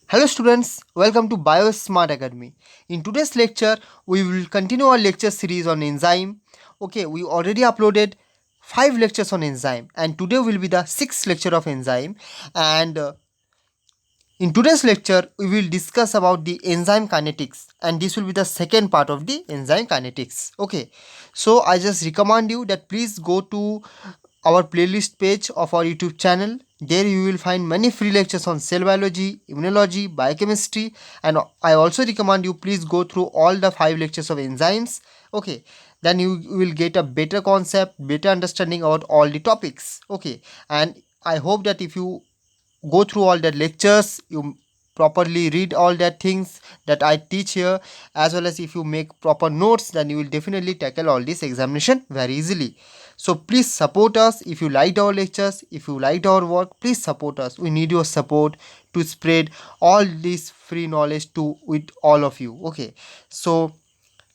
Hello students, welcome to BioSmart Academy. In today's lecture, we will continue our lecture series on enzyme. Okay, we already uploaded 5 lectures on enzyme and today will be the 6th lecture of enzyme and in today's lecture, we will discuss about the enzyme kinetics and this will be the second part of the enzyme kinetics. Okay, so I just recommend you that please go to our playlist page of our YouTube channel. There you will find many free lectures on cell biology, immunology, biochemistry, and I also recommend you please go through all the 5 lectures of enzymes. Okay, then you will get a better concept, better understanding about all the topics. Okay, and I hope that if you go through all the lectures, you properly read all the things that I teach here, as well as if you make proper notes, then you will definitely tackle all this examination very easily. So please support us. If you liked our lectures, if you liked our work, please support us. We need your support to spread all this free knowledge to with all of you. Okay, so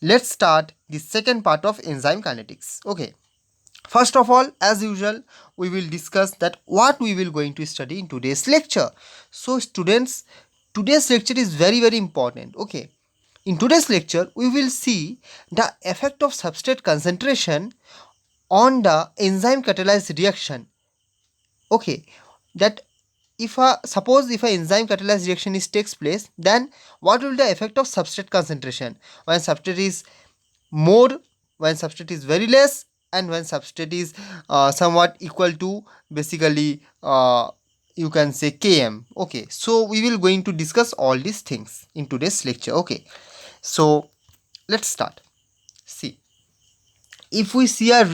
let's start the second part of enzyme kinetics. Okay, first of all, as usual, we will discuss that what we will going to study in today's lecture. So students, today's lecture is very important. Okay, in today's lecture we will see the effect of substrate concentration on the enzyme catalyzed reaction. Okay, that if a suppose if a enzyme catalyzed reaction is takes place, then what will be the effect of substrate concentration when substrate is more, when substrate is very less, and when substrate is somewhat equal to basically you can say km. Okay, so we will going to discuss all these things in today's lecture. Okay, so let's start. See, if we see a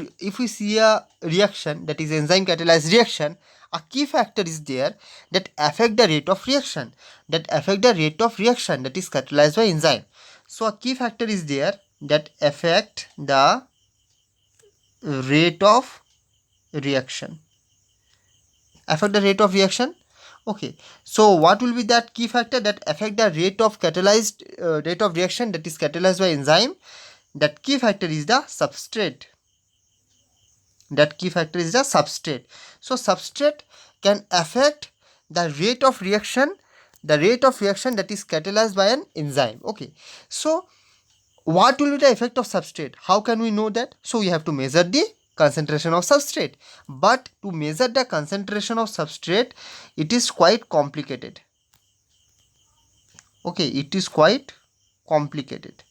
reaction, that is enzyme catalyzed reaction, a key factor is there that affect the rate of reaction, that is catalyzed by enzyme. So a key factor is there that affect the rate of reaction, Okay, so what will be that key factor that affect the rate of reaction that is catalyzed by enzyme? That key factor is the substrate. So substrate can affect the rate of reaction, that is catalyzed by an enzyme. Okay, so what will be the effect of substrate? How can we know that? So we have to measure the concentration of substrate, but to measure the concentration of substrate, it is quite complicated. Okay, it is quite complicated.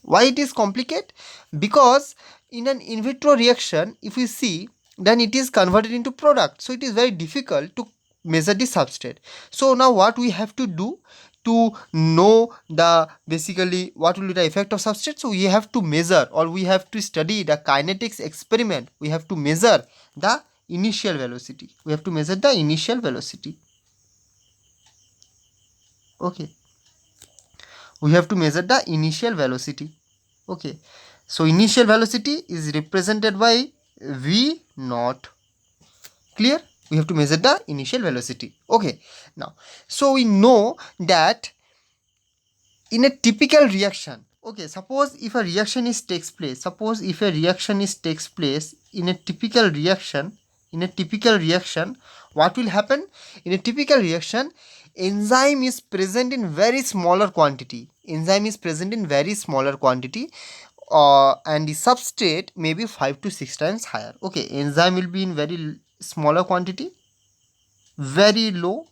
Why it is complicated? Because in an in vitro reaction, if we see, then it is converted into product, so it is very difficult to measure the substrate. So now what we have to do to know the basically what will be the effect of substrate? So we have to measure, or we have to study the kinetics experiment. We have to measure the initial velocity. Okay, we have to measure the initial velocity. Okay, so initial velocity is represented by v naught. Clear? We have to measure the initial velocity. Okay, now so we know that in a typical reaction, okay, suppose if a reaction is takes place in a typical reaction, what will happen? In a typical reaction, enzyme is present in very smaller quantity, and the substrate may be 5 to 6 times higher. Okay, enzyme will be in very smaller quantity, very low.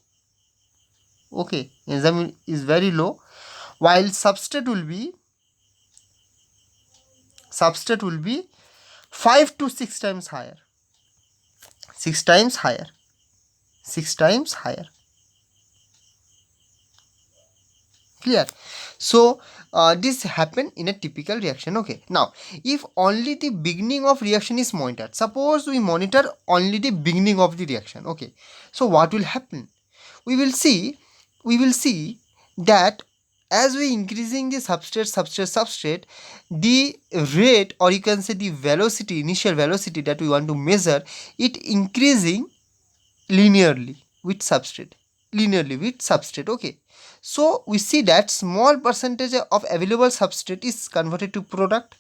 Okay, enzyme is very low, while substrate will be 5 to 6 times higher. 6 times higher. Clear? So this happen in a typical reaction. Okay, now if only the beginning of reaction is monitored, suppose we monitor only the beginning of the reaction. Okay, so what will happen? We will see that as we increasing the substrate, the rate, or you can say the velocity, initial velocity that we want to measure, it increasing linearly with substrate. Okay, so we see that small percentage of available substrate is converted to product.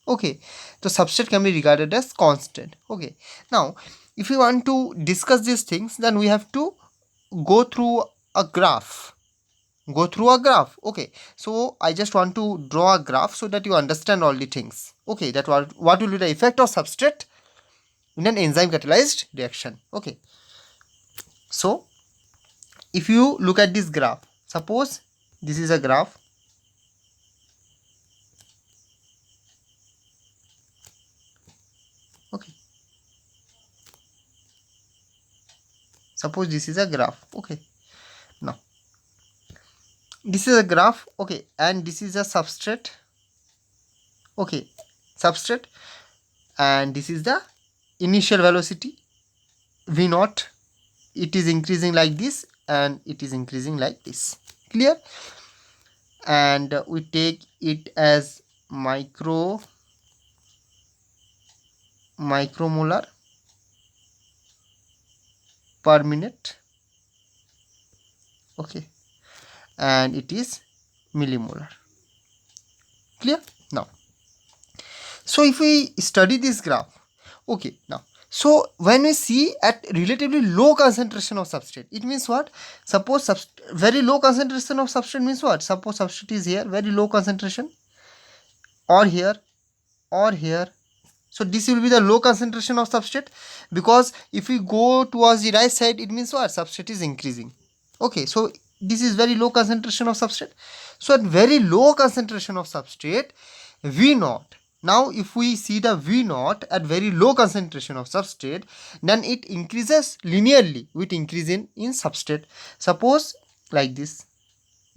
Okay, so substrate can be regarded as constant. Okay, now if we want to discuss these things, then we have to go through a graph. Okay, so I just want to draw a graph so that you understand all the things. Okay, that what will be the effect of substrate in an enzyme catalyzed reaction. Okay, so if you look at this graph, suppose this is a graph. Okay, suppose this is a graph. Okay, now this is a graph. Okay, and this is a substrate. Okay, substrate, and this is the initial velocity v naught. It is increasing like this and it is increasing like this. Clear? And we take it as micromolar per minute. Okay, and it is millimolar. Clear? Now, so if we study this graph, okay, now, so when we see at relatively low concentration of substrate, it means what? Suppose very low concentration of substrate means what? Suppose substrate is here, very low concentration, or here, or here. So this will be the low concentration of substrate, because if we go towards the right side, it means what? Substrate is increasing. Okay, so this is very low concentration of substrate. So at very low concentration of substrate, V naught. Now if we see the V naught at very low concentration of substrate, then it increases linearly with increase in substrate. Suppose like this,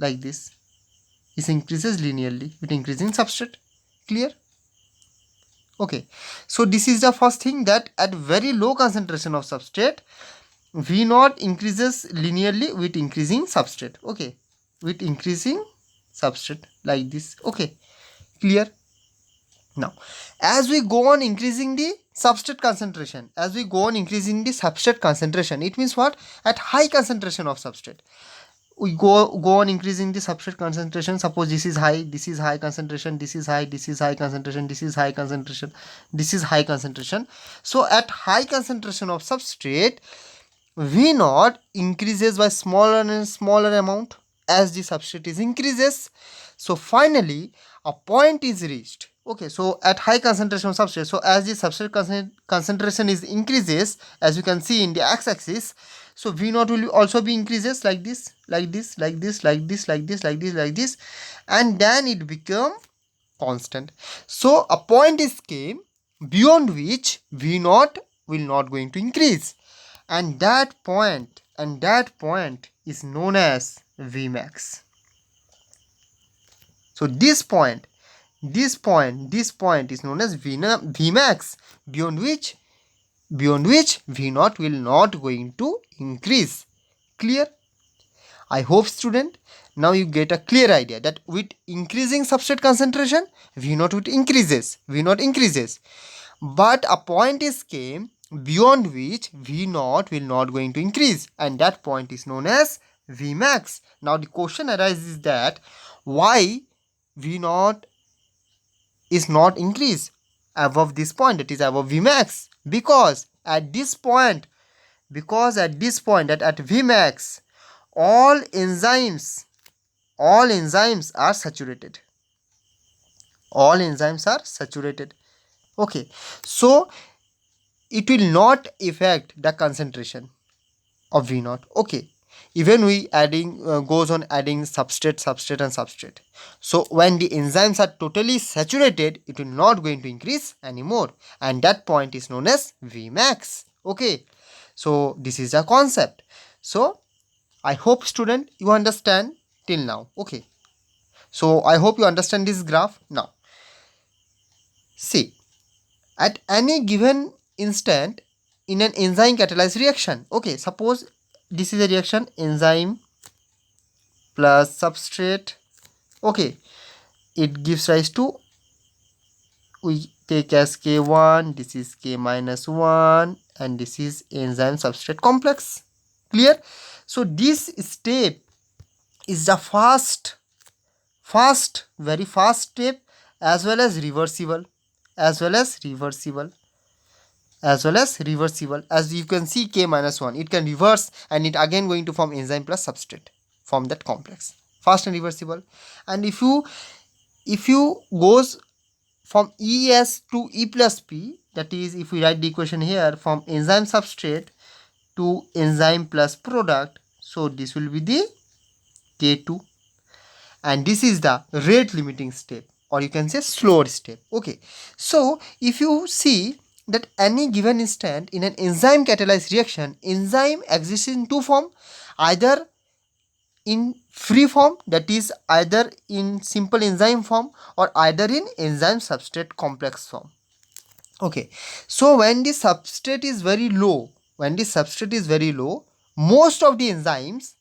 it increases linearly with increase in substrate. Clear? Okay, so this is the first thing, that at very low concentration of substrate, V naught increases linearly with increasing substrate. Okay, with increasing substrate like this. Okay, clear? Now, as we go on increasing the substrate concentration, it means what? At high concentration of substrate, we go on increasing the substrate concentration. Suppose this is high, this is high concentration, this is high, this is high concentration, this is high concentration, this is high concentration. So at high concentration of substrate, V naught increases by smaller and smaller amount as the substrate is increases. So finally a point is reached. Okay, so at high concentration of substrate, so as the substrate concentration is increases, as you can see in the x-axis, so V naught will also be increases like this, like this, like this, like this, like this, like this, like this, and then it become constant. So a point is came beyond which V naught will not going to increase, and that point is known as Vmax. So this point is known as Vmax, beyond which V naught will not going to increase. Clear? I hope, student, now you get a clear idea that with increasing substrate concentration, V naught increases, but a point is came beyond which V naught will not going to increase, and that point is known as Vmax. Now the question arises that why V naught is not increased above this point, that is above Vmax, because at this point at Vmax, all enzymes are saturated. Okay, so it will not affect the concentration of V naught. Okay, even we goes on adding substrate. So when the enzymes are totally saturated, it will not going to increase anymore, and that point is known as Vmax. Okay, so this is the concept. So I hope, student, you understand till now. Okay, so I hope you understand this graph. Now see, at any given instant in an enzyme catalyzed reaction, okay, suppose this is a reaction, enzyme plus substrate. Okay, it gives rise to, we take as K1, this is K minus 1, and this is enzyme substrate complex. Clear? So this step is the very fast step, as well as reversible. as well as reversible. As you can see, K minus 1, it can reverse and it again going to form enzyme plus substrate, form that complex, fast and reversible. And if you goes from ES to E plus P, that is if we write the equation here, from enzyme substrate to enzyme plus product, so this will be the K2, and this is the rate limiting step, or you can say slower step. Okay, so if you see that any given instant in an enzyme catalyzed reaction, enzyme exists in two form, either in free form, that is either in simple enzyme form, or either in enzyme substrate complex form. Okay, so when the substrate is very low, most of the enzymes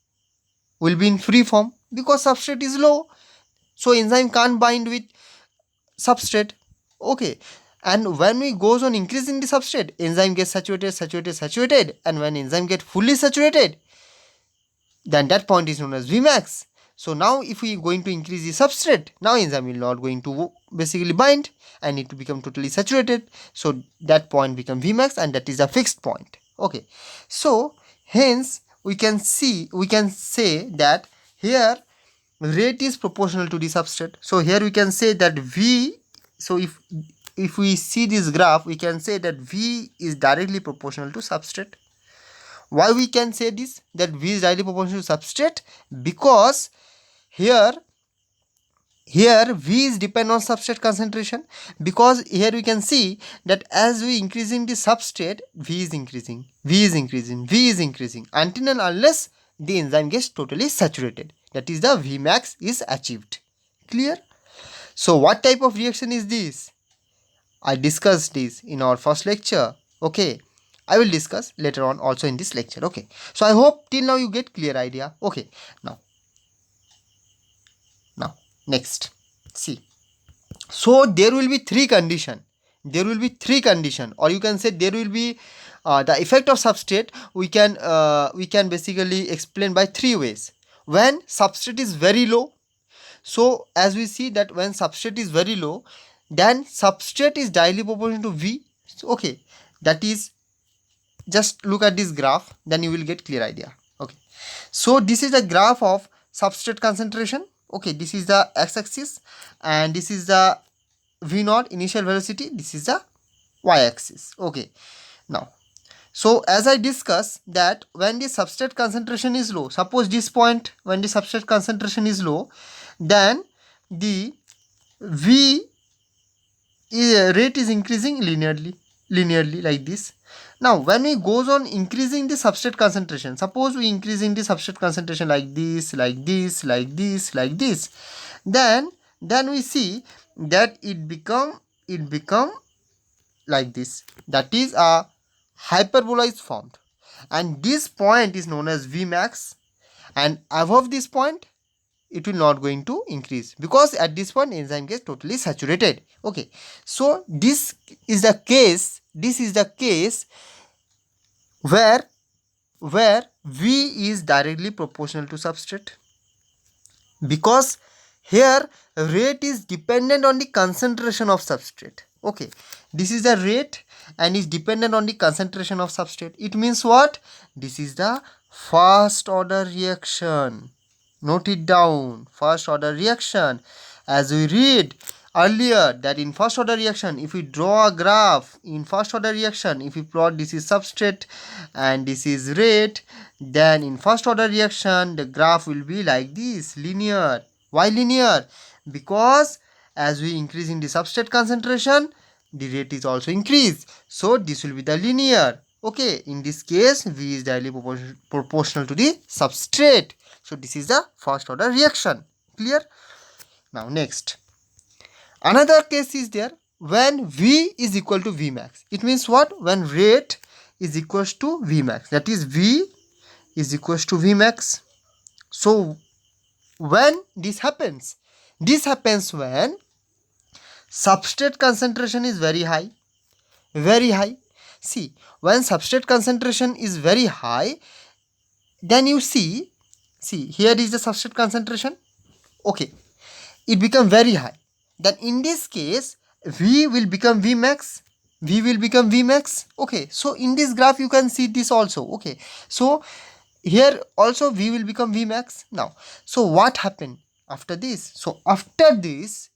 will be in free form because substrate is low, so enzyme can't bind with substrate. Okay, and when we goes on increasing the substrate, enzyme gets saturated, and when enzyme get fully saturated, then that point is known as Vmax. So now if we going to increase the substrate, now enzyme will not going to basically bind and it to become totally saturated, so that point become Vmax, and that is a fixed point. Okay, so hence we can say that here rate is proportional to the substrate. So here we can say that V, so if we see this graph, we can say that V is directly proportional to substrate. Why we can say this, that V is directly proportional to substrate? Because here V is depend on substrate concentration, because here we can see that as we increasing the substrate, V is increasing until and unless the enzyme gets totally saturated, that is the Vmax is achieved. Clear? So what type of reaction is this? I discussed this in our first lecture. Okay, I will discuss later on also in this lecture. Okay, so I hope till now you get clear idea. Okay, now next, see, so there will be three condition, or you can say there will be the effect of substrate. We can basically explain by three ways. When substrate is very low, so as we see that when substrate is very low, then substrate is directly proportional to V. Okay, that is, just look at this graph, then you will get clear idea. Okay, so this is the graph of substrate concentration. Okay, this is the x-axis and this is the V naught initial velocity, this is the y-axis. Okay, now, so as I discussed that when the substrate concentration is low, suppose this point, when the substrate concentration is low, then the V rate is increasing linearly like this. Now when we goes on increasing the substrate concentration, suppose we increasing the substrate concentration like this, then we see that it become like this, that is a hyperbola is formed, and this point is known as Vmax, and above this point it will not going to increase because at this point enzyme gets totally saturated. Okay, so this is the case where V is directly proportional to substrate, because here rate is dependent on the concentration of substrate. Okay, this is the rate and is dependent on the concentration of substrate. It means what? This is the first order reaction. Note it down, first order reaction. As we read earlier that in first order reaction, if we draw a graph in first order reaction, if we plot this is substrate and this is rate, then in first order reaction the graph will be like this, linear. Why linear? Because as we increase in the substrate concentration, the rate is also increased, so this will be the linear. Okay, in this case V is directly proportional to the substrate, so this is the first order reaction. Clear? Now next, another case is there when V is equal to Vmax. It means what? When rate is equals to Vmax, that is V is equals to Vmax. So when this happens when substrate concentration is very high. See, when substrate concentration is very high, then you see here is the substrate concentration. Okay, it become very high, then in this case V will become Vmax. V will become Vmax. Okay, so in this graph you can see this also. Okay, so here also V will become Vmax. Now, so what happened after this? So after this,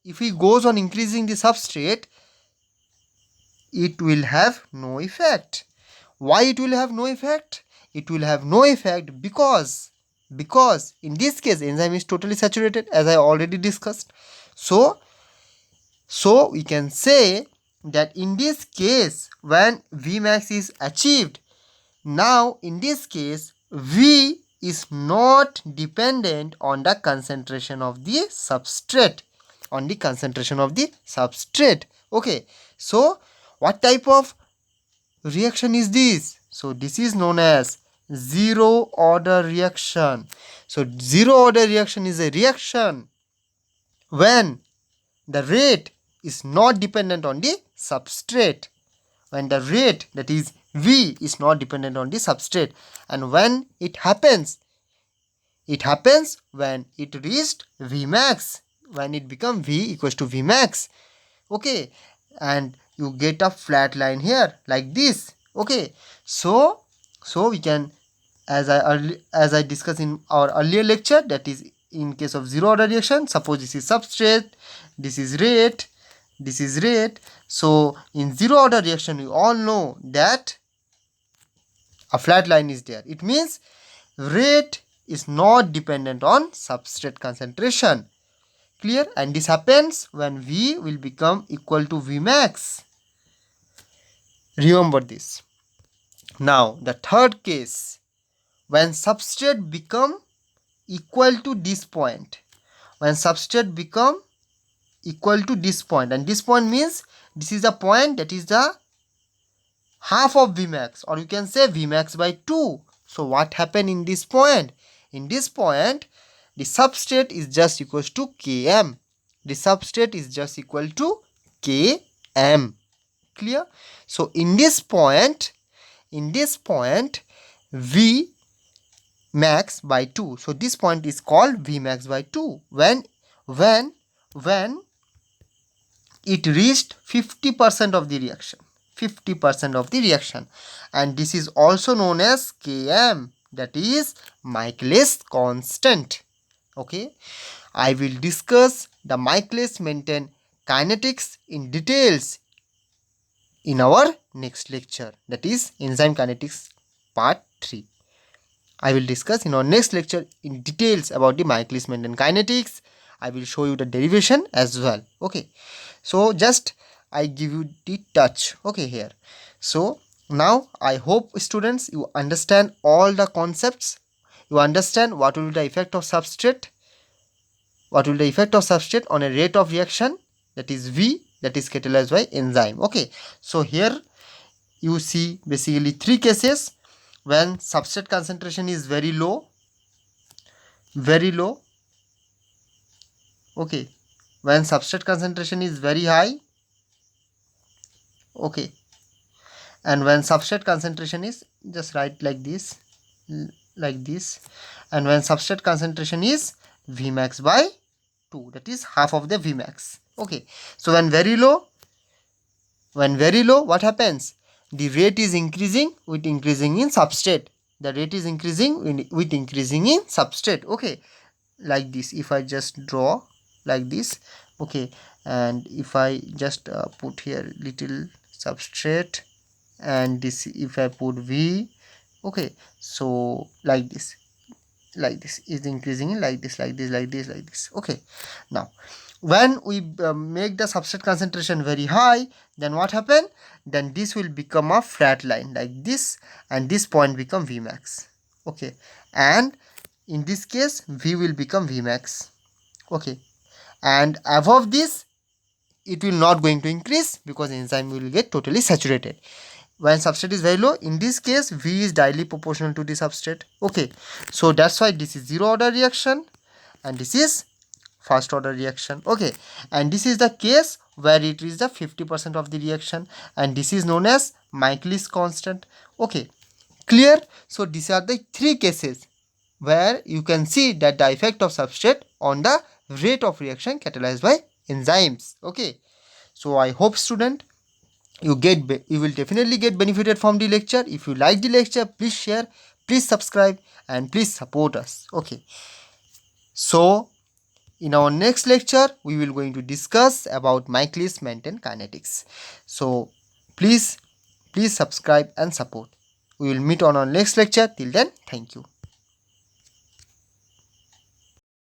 if he goes on increasing the substrate, it will have no effect. Why it will have no effect? It will have no effect because in this case enzyme is totally saturated, as I already discussed. So we can say that in this case, when Vmax is achieved, now in this case V is not dependent on the concentration of the substrate, Okay, so what type of reaction is this? So this is known as zero order reaction. So zero order reaction is a reaction when the rate is not dependent on the substrate, when the rate, that is V, is not dependent on the substrate. And when it happens when it reached Vmax, when it become V equals to Vmax. Okay, and you get a flat line here like this. Okay, so we can, as I discussed in our earlier lecture, that is in case of zero order reaction, suppose this is substrate, this is rate, this is rate. So in zero order reaction we all know that a flat line is there. It means rate is not dependent on substrate concentration. Clear? And this happens when V will become equal to Vmax. Remember this. Now the third case, when substrate become equal to this point, when substrate become equal to this point, and this point means this is the point that is the half of Vmax, or you can say Vmax by 2. So what happened in this point? In this point, the substrate is just equals to Km. The substrate is just equal to Km. Clear? So in this point, V max by 2. So this point is called Vmax by 2. When it reached 50% of the reaction. 50% of the reaction, and this is also known as Km, that is Michaelis constant. Okay, I will discuss the Michaelis-Menten kinetics in details in our next lecture, that is enzyme kinetics part 3. I will discuss in our next lecture in details about the Michaelis-Menten kinetics. I will show you the derivation as well. Okay, so just I give you the touch. Okay, here. So now I hope students you understand all the concepts. You understand what will be the effect of substrate, on a rate of reaction, that is V, that is catalyzed by enzyme. Okay, so here you see basically 3 cases when substrate concentration is very low. Okay, when substrate concentration is very high. Okay, and when substrate concentration is, just write like this, and when substrate concentration is Vmax by 2, that is half of the Vmax. Okay, so when very low, what happens? The rate is increasing with increasing in substrate. Okay, like this. If I just draw like this, okay, and if I just put here little substrate, and this, if I put V, okay, so like this is increasing in like this. Okay, now when we make the substrate concentration very high, then what happen? Then this will become a flat line like this, and this point become Vmax. Okay, and in this case V will become Vmax. Okay, and above this it will not going to increase because enzyme will get totally saturated. When substrate is very low, in this case V is directly proportional to the substrate. Okay, so that's why this is zero order reaction and this is first order reaction. Okay, and this is the case where it is the 50% of the reaction, and this is known as Michaelis constant. Okay, clear? So these are the 3 cases where you can see that the effect of substrate on the rate of reaction catalyzed by enzymes. Okay, so I hope student you will definitely get benefited from the lecture. If you like the lecture, please share, please subscribe, and please support us. Okay, so in our next lecture we will going to discuss about Michaelis-Menten kinetics. So please subscribe and support. We will meet on our next lecture. Till then, thank you.